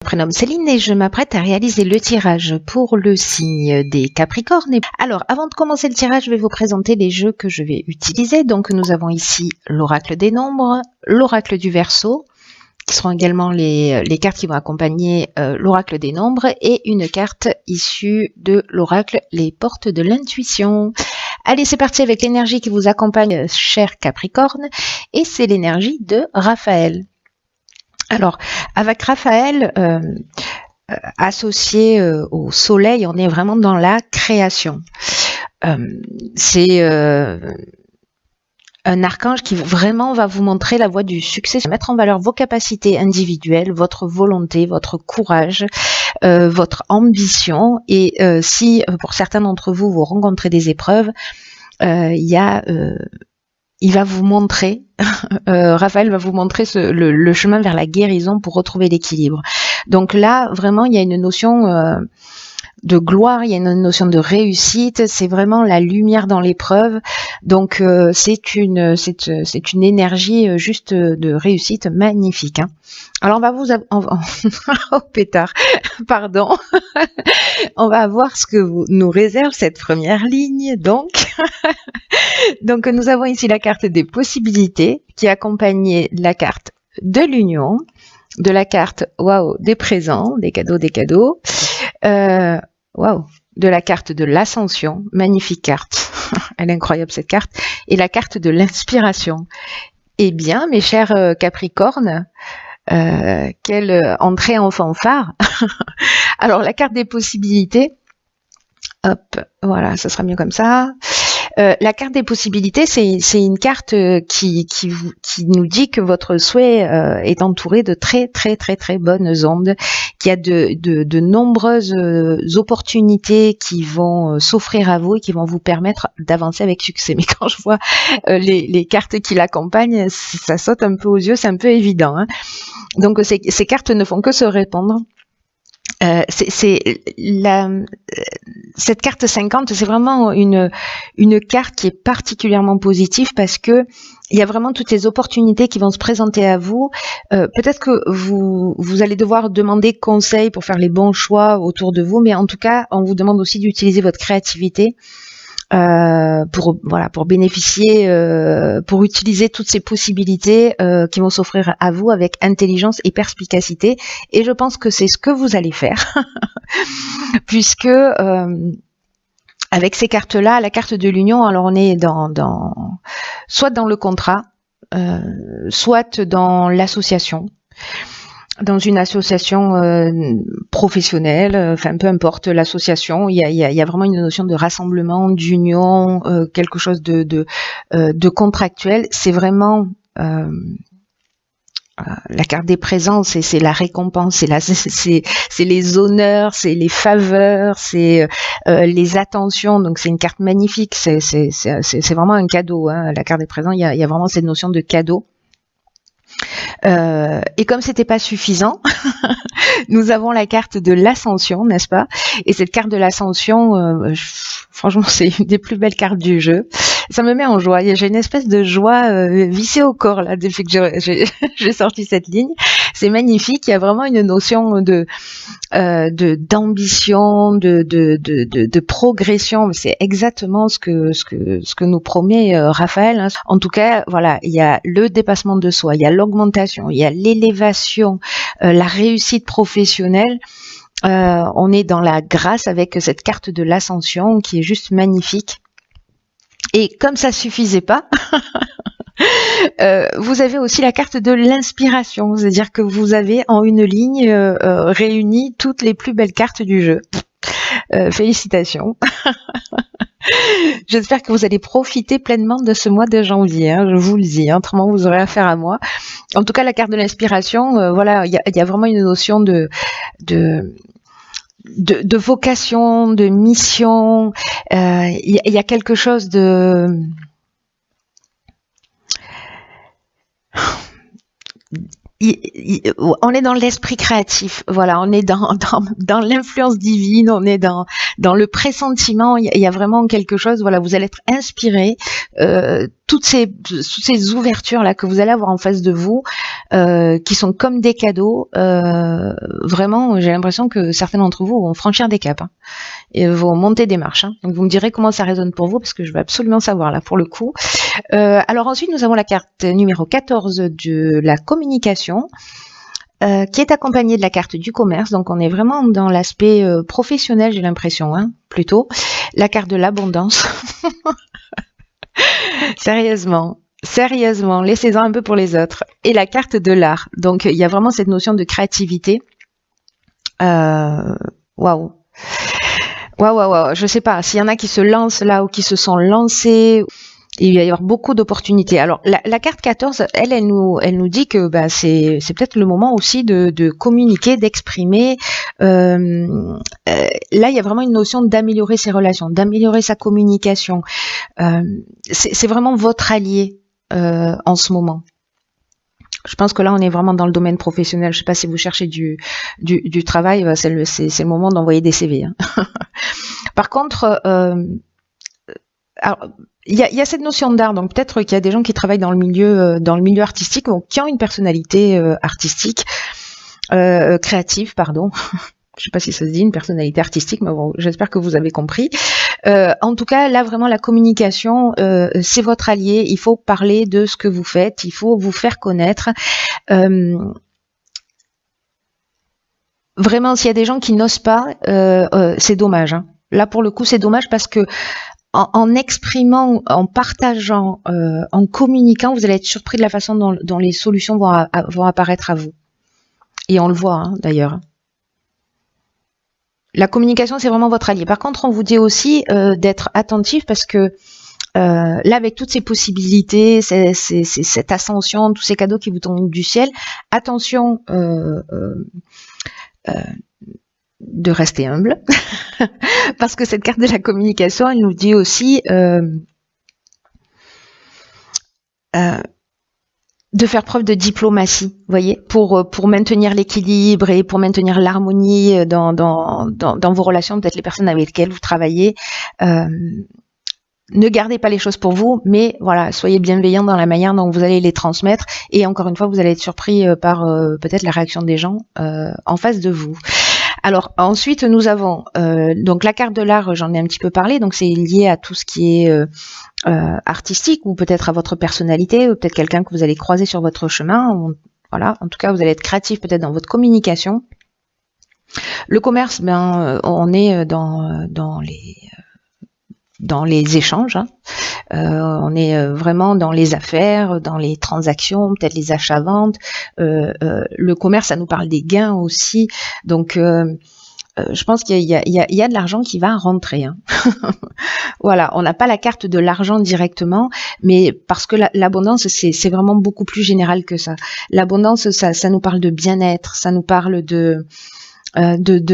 Prénomme Céline et je m'apprête à réaliser le tirage pour le signe des Capricornes. Alors, avant de commencer le tirage, je vais vous présenter les jeux que je vais utiliser. Donc, nous avons ici l'oracle des nombres, l'oracle du Verseau, qui seront également les cartes qui vont accompagner l'oracle des nombres, et une carte issue de l'oracle les portes de l'intuition. Allez, c'est parti avec l'énergie qui vous accompagne, cher Capricorne, et c'est l'énergie de Raphaël. Alors, avec Raphaël, associé au soleil, on est vraiment dans la création. C'est un archange qui vraiment va vous montrer la voie du succès, mettre en valeur vos capacités individuelles, votre volonté, votre courage, votre ambition. Et si pour certains d'entre vous, vous rencontrez des épreuves, il va vous montrer, Raphaël va vous montrer le chemin vers la guérison pour retrouver l'équilibre. Donc là, vraiment, il y a une notion de gloire, il y a une notion de réussite, c'est vraiment la lumière dans l'épreuve. Donc c'est une énergie juste de réussite magnifique. Hein. Alors on va vous oh pétard, pardon. On va voir ce que nous réserve cette première ligne. Donc donc nous avons ici la carte des possibilités qui accompagne la carte de l'union, de la carte waouh des présents, des cadeaux. Waouh, de la carte de l'ascension, magnifique carte, elle est incroyable cette carte, et la carte de l'inspiration. Eh bien, mes chers Capricornes, quelle entrée en fanfare. Alors, la carte des possibilités, hop, voilà, ça sera mieux comme ça. La carte des possibilités, c'est une carte qui nous dit que votre souhait est entouré de très bonnes ondes, qu'il y a de nombreuses opportunités qui vont s'offrir à vous et qui vont vous permettre d'avancer avec succès. Mais quand je vois les cartes qui l'accompagnent, ça saute un peu aux yeux, c'est un peu évident. Hein. Donc ces cartes ne font que se répandre. Cette carte 50, c'est vraiment une carte qui est particulièrement positive parce que il y a vraiment toutes les opportunités qui vont se présenter à vous. Peut-être que vous allez devoir demander conseil pour faire les bons choix autour de vous, mais en tout cas, on vous demande aussi d'utiliser votre créativité pour bénéficier, pour utiliser toutes ces possibilités qui vont s'offrir à vous avec intelligence et perspicacité. Et je pense que c'est ce que vous allez faire, puisque avec ces cartes-là, la carte de l'union, alors on est soit dans le contrat, soit dans l'association. Dans une association professionnelle, enfin peu importe l'association, il y a vraiment une notion de rassemblement, d'union, quelque chose de contractuel. C'est vraiment la carte des présents, c'est la récompense, c'est les honneurs, c'est les faveurs, c'est les attentions. Donc c'est une carte magnifique, c'est vraiment un cadeau. Hein. La carte des présents, il y a vraiment cette notion de cadeau. Et comme c'était pas suffisant, nous avons la carte de l'ascension, n'est-ce pas? Et cette carte de l'ascension, franchement, c'est une des plus belles cartes du jeu. Ça me met en joie. J'ai une espèce de joie vissée au corps là depuis que j'ai sorti cette ligne. C'est magnifique. Il y a vraiment une notion d'ambition, de progression. C'est exactement ce que nous promet Raphaël. Hein. En tout cas, voilà, il y a le dépassement de soi, il y a l'augmentation, il y a l'élévation, la réussite professionnelle. On est dans la grâce avec cette carte de l'ascension qui est juste magnifique. Et comme ça suffisait pas, vous avez aussi la carte de l'inspiration, c'est-à-dire que vous avez en une ligne réuni toutes les plus belles cartes du jeu. Félicitations. J'espère que vous allez profiter pleinement de ce mois de janvier, hein, je vous le dis, hein, autrement vous aurez affaire à moi. En tout cas, la carte de l'inspiration, voilà, il y a vraiment une notion de vocation, de mission. Il y a quelque chose on est dans l'esprit créatif, voilà, on est dans l'influence divine, on est dans le pressentiment, il y a vraiment quelque chose, voilà, vous allez être inspiré, toutes ces ouvertures là que vous allez avoir en face de vous, qui sont comme des cadeaux, vraiment, j'ai l'impression que certains d'entre vous vont franchir des caps, hein, et vont monter des marches, hein. Donc vous me direz comment ça résonne pour vous, parce que je veux absolument savoir là pour le coup. Alors ensuite, nous avons la carte numéro 14 de la communication, qui est accompagnée de la carte du commerce. Donc on est vraiment dans l'aspect professionnel, j'ai l'impression, hein, plutôt. La carte de l'abondance. Sérieusement, laissez-en un peu pour les autres. Et la carte de l'art. Donc il y a vraiment cette notion de créativité. Waouh. Je sais pas, s'il y en a qui se lancent là ou qui se sont lancés, il va y avoir beaucoup d'opportunités. Alors la carte 14, elle nous dit que c'est peut-être le moment aussi de communiquer, d'exprimer. Là, il y a vraiment une notion d'améliorer ses relations, d'améliorer sa communication. C'est vraiment votre allié en ce moment. Je pense que là, on est vraiment dans le domaine professionnel. Je sais pas si vous cherchez du travail, c'est le moment d'envoyer des CV, hein. Par contre, alors, il y a cette notion d'art, donc peut-être qu'il y a des gens qui travaillent dans le milieu artistique, donc qui ont une personnalité artistique, créative, pardon. Je sais pas si ça se dit, une personnalité artistique, mais bon, j'espère que vous avez compris. En tout cas, là, vraiment, la communication, c'est votre allié. Il faut parler de ce que vous faites, il faut vous faire connaître. Vraiment, s'il y a des gens qui n'osent pas, c'est dommage, hein. Là, pour le coup, c'est dommage parce que en exprimant, en partageant, en communiquant, vous allez être surpris de la façon dont les solutions vont apparaître à vous. Et on le voit, hein, d'ailleurs. La communication, c'est vraiment votre allié. Par contre, on vous dit aussi d'être attentif parce que là, avec toutes ces possibilités, cette ascension, tous ces cadeaux qui vous tombent du ciel, attention de rester humble, parce que cette carte de la communication, elle nous dit aussi de faire preuve de diplomatie, vous voyez, pour maintenir l'équilibre et pour maintenir l'harmonie dans vos relations, peut-être les personnes avec lesquelles vous travaillez. Ne gardez pas les choses pour vous, mais voilà, soyez bienveillants dans la manière dont vous allez les transmettre. Et encore une fois, vous allez être surpris par peut-être la réaction des gens en face de vous. Alors ensuite, nous avons donc la carte de l'art, j'en ai un petit peu parlé, donc c'est lié à tout ce qui est artistique ou peut-être à votre personnalité, ou peut-être quelqu'un que vous allez croiser sur votre chemin. Voilà, en tout cas, vous allez être créatif peut-être dans votre communication. Le commerce, on est dans les échanges, hein. On est vraiment dans les affaires, dans les transactions, peut-être les achats-ventes. Le commerce, ça nous parle des gains aussi. Donc, je pense qu'il y a de l'argent qui va rentrer, hein. Voilà, on n'a pas la carte de l'argent directement, mais parce que l'abondance, c'est vraiment beaucoup plus général que ça. L'abondance, ça nous parle de bien-être, ça nous parle de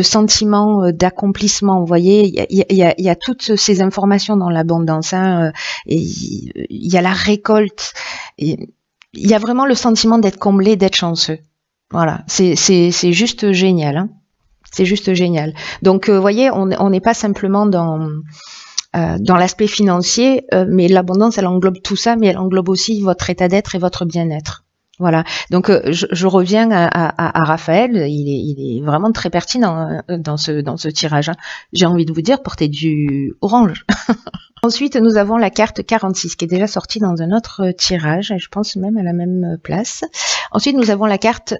sentiments d'accomplissement. Vous voyez, il y a toutes ces informations dans l'abondance, hein, et il y a la récolte, et il y a vraiment le sentiment d'être comblé, d'être chanceux. Voilà, c'est juste génial, hein. C'est juste génial. Donc, vous voyez, on n'est pas simplement dans l'aspect financier, mais l'abondance, elle englobe tout ça, mais elle englobe aussi votre état d'être et votre bien-être. Voilà, donc je reviens à Raphaël, il est vraiment très pertinent dans ce tirage, hein. J'ai envie de vous dire, portez du orange. Ensuite, nous avons la carte 46 qui est déjà sortie dans un autre tirage, je pense même à la même place. Ensuite, nous avons la carte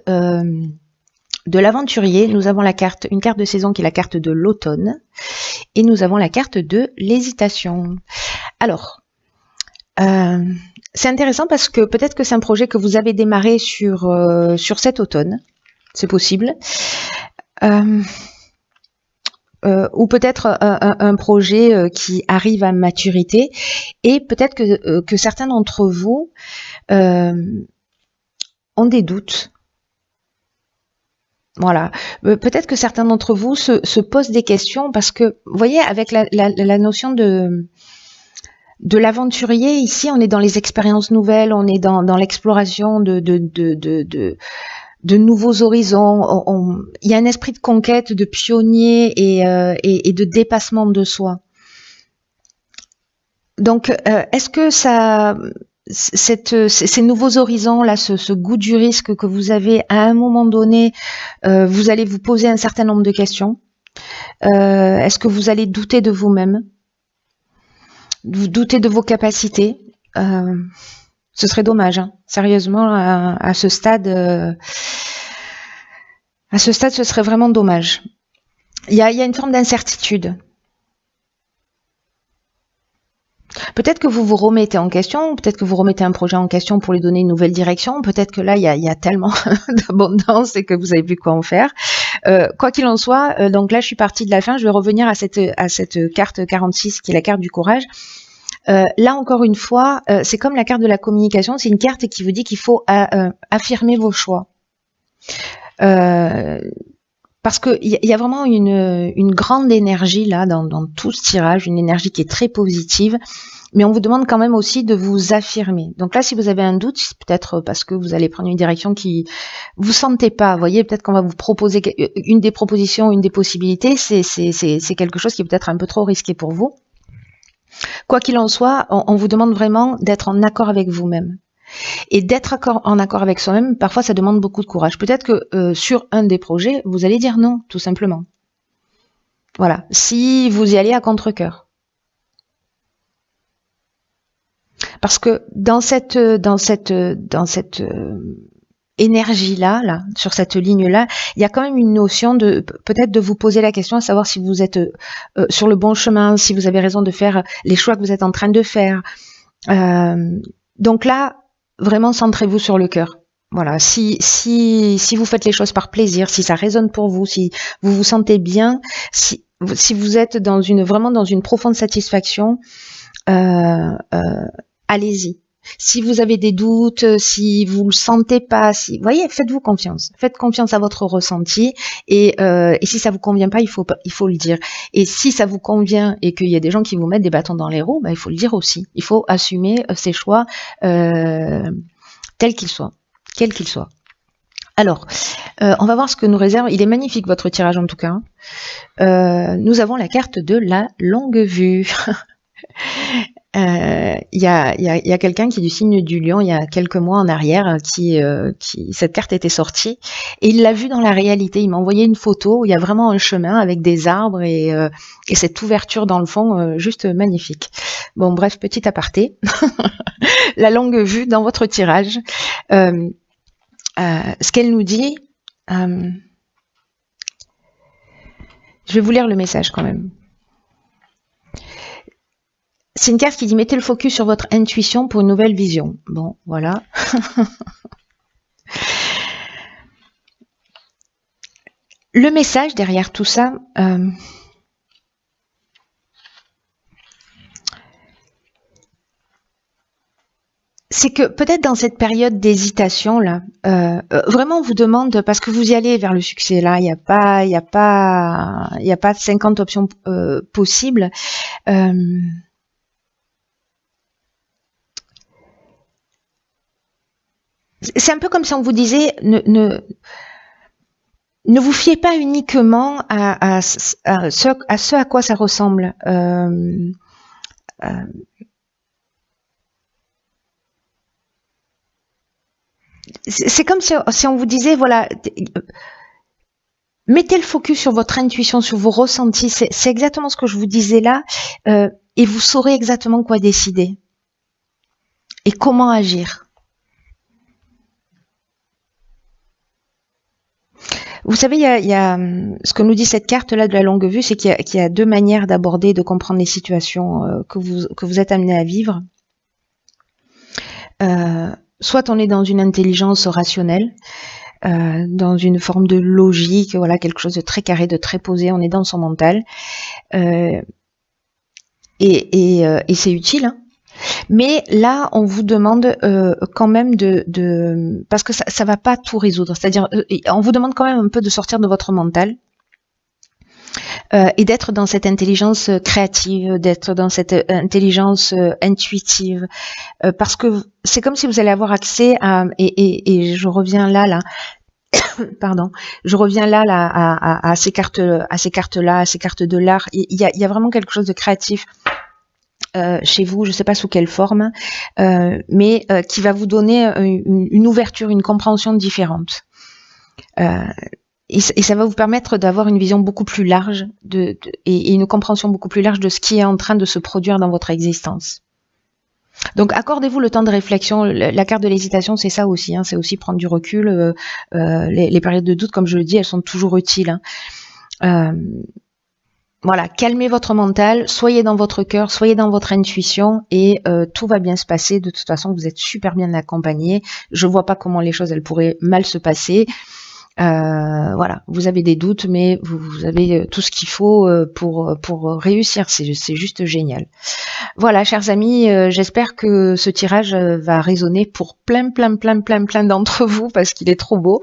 de l'aventurier, nous avons une carte de saison qui est la carte de l'automne, et nous avons la carte de l'hésitation. Alors, c'est intéressant parce que peut-être que c'est un projet que vous avez démarré sur cet automne, c'est possible, ou peut-être un projet qui arrive à maturité, et peut-être que certains d'entre vous ont des doutes. Voilà, peut-être que certains d'entre vous se posent des questions parce que, vous voyez, avec la notion de l'aventurier, ici, on est dans les expériences nouvelles, on est dans l'exploration de de nouveaux horizons. Il y a un esprit de conquête, de pionnier et de dépassement de soi. Donc, est-ce que ces nouveaux horizons là, ce goût du risque que vous avez à un moment donné, vous allez vous poser un certain nombre de questions. Est-ce que vous allez douter de vous-même, vous doutez de vos capacités? Ce serait dommage, hein. Sérieusement, à ce stade, ce serait vraiment dommage. Il y a une forme d'incertitude. Peut-être que vous vous remettez en question, peut-être que vous remettez un projet en question pour lui donner une nouvelle direction, peut-être que là, il y a tellement d'abondance et que vous savez plus quoi en faire. Quoi qu'il en soit, donc là, je suis partie de la fin, je vais revenir à cette carte 46 qui est la carte du courage. Là, encore une fois, c'est comme la carte de la communication, c'est une carte qui vous dit qu'il faut affirmer vos choix. Parce qu'il y a vraiment une grande énergie là dans tout ce tirage, une énergie qui est très positive, mais on vous demande quand même aussi de vous affirmer. Donc là, si vous avez un doute, c'est peut-être parce que vous allez prendre une direction qui vous sentez pas. Vous voyez, peut-être qu'on va vous proposer une des propositions, une des possibilités, c'est quelque chose qui est peut-être un peu trop risqué pour vous. Quoi qu'il en soit, on vous demande vraiment d'être en accord avec vous-même. Et d'être en accord avec soi-même, parfois ça demande beaucoup de courage. Peut-être que sur un des projets, vous allez dire non, tout simplement. Voilà, si vous y allez à contre-cœur. Parce que dans cette énergie-là, sur cette ligne-là, il y a quand même une notion de peut-être de vous poser la question à savoir si vous êtes sur le bon chemin, si vous avez raison de faire les choix que vous êtes en train de faire. Donc là, vraiment centrez-vous sur le cœur. Voilà, si vous faites les choses par plaisir, si ça résonne pour vous, si vous vous sentez bien, si vous êtes vraiment dans une profonde satisfaction, allez-y. Si vous avez des doutes, si vous le sentez pas, voyez, faites-vous confiance. Faites confiance à votre ressenti et si ça vous convient pas, il faut le dire. Et si ça vous convient et qu'il y a des gens qui vous mettent des bâtons dans les roues, il faut le dire aussi. Il faut assumer ses choix tels qu'ils soient, quels qu'ils soient. Alors, on va voir ce que nous réserve. Il est magnifique votre tirage en tout cas. Nous avons la carte de la longue vue. Il y a quelqu'un qui est du signe du lion il y a quelques mois en arrière qui cette carte était sortie et il l'a vue dans la réalité. Il m'a envoyé une photo où il y a vraiment un chemin avec des arbres et cette ouverture dans le fond juste magnifique. Bon bref, petit aparté. La longue vue dans votre tirage. Ce qu'elle nous dit, je vais vous lire le message quand même. C'est une carte qui dit « Mettez le focus sur votre intuition pour une nouvelle vision ». Bon, voilà. Le message derrière tout ça, c'est que peut-être dans cette période d'hésitation là, vraiment on vous demande, parce que vous y allez vers le succès là, il n'y a pas 50 options possibles. C'est un peu comme si on vous disait ne vous fiez pas uniquement à ce à quoi ça ressemble. C'est comme si on vous disait, voilà, mettez le focus sur votre intuition, sur vos ressentis. C'est exactement ce que je vous disais là, et vous saurez exactement quoi décider et comment agir. Vous savez, il y a ce que nous dit cette carte-là de la longue vue, c'est qu'il y a deux manières d'aborder, de comprendre les situations que vous êtes amené à vivre. Soit on est dans une intelligence rationnelle, dans une forme de logique, voilà, quelque chose de très carré, de très posé, on est dans son mental. Et c'est utile, hein. Mais là, on vous demande quand même parce que ça va pas tout résoudre. C'est-à-dire, on vous demande quand même un peu de sortir de votre mental et d'être dans cette intelligence créative, d'être dans cette intelligence intuitive, parce que c'est comme si vous allez avoir accès à, et je reviens là, Pardon, je reviens là à ces cartes-là, à ces cartes de l'art. Il y a vraiment quelque chose de créatif chez vous, je ne sais pas sous quelle forme, mais qui va vous donner une ouverture, une compréhension différente. Et ça va vous permettre d'avoir une vision beaucoup plus large et une compréhension beaucoup plus large de ce qui est en train de se produire dans votre existence. Donc accordez-vous le temps de réflexion. La carte de l'hésitation, c'est ça aussi, hein, c'est aussi prendre du recul. Les périodes de doute, comme je le dis, elles sont toujours utiles. Hein. Voilà, calmez votre mental, soyez dans votre cœur, soyez dans votre intuition et tout va bien se passer. De toute façon, vous êtes super bien accompagné. Je vois pas comment les choses elles pourraient mal se passer. Voilà, vous avez des doutes, mais vous avez tout ce qu'il faut pour réussir. C'est juste génial. Voilà, chers amis, j'espère que ce tirage va résonner pour plein d'entre vous parce qu'il est trop beau.